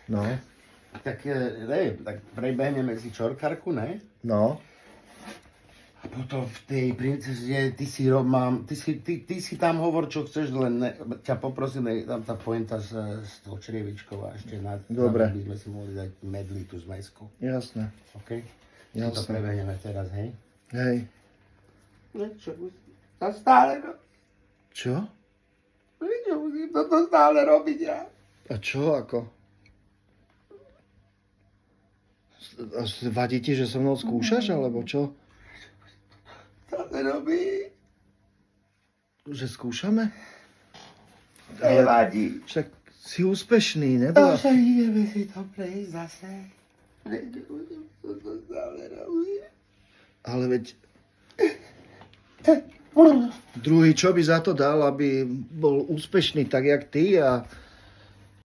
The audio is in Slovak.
No, Tak, tak prebehneme si čorkarku, ne? no. A potom v tej princeze, ty si tam hovor, čo chceš, len ťa poprosím, tam tá pointa s tou črievičkou a ešte Dobre. by sme si mohli dať medli tú zmesku. Jasné. OK? Jasné. To prebehneme teraz, hej? Hej. Čo sa stále Čo? musím toto stále robiť ja. A čo ako? Vadí ti, že so mnou skúšaš, alebo čo? Čo sa robí? Že skúšame? Nevadí. Však si úspešný, To nebola? sa ideme si to prejsť zase. Nebudem toto stále robiť. Ale veď druhý čo by za to dal, aby bol úspešný tak, jak ty a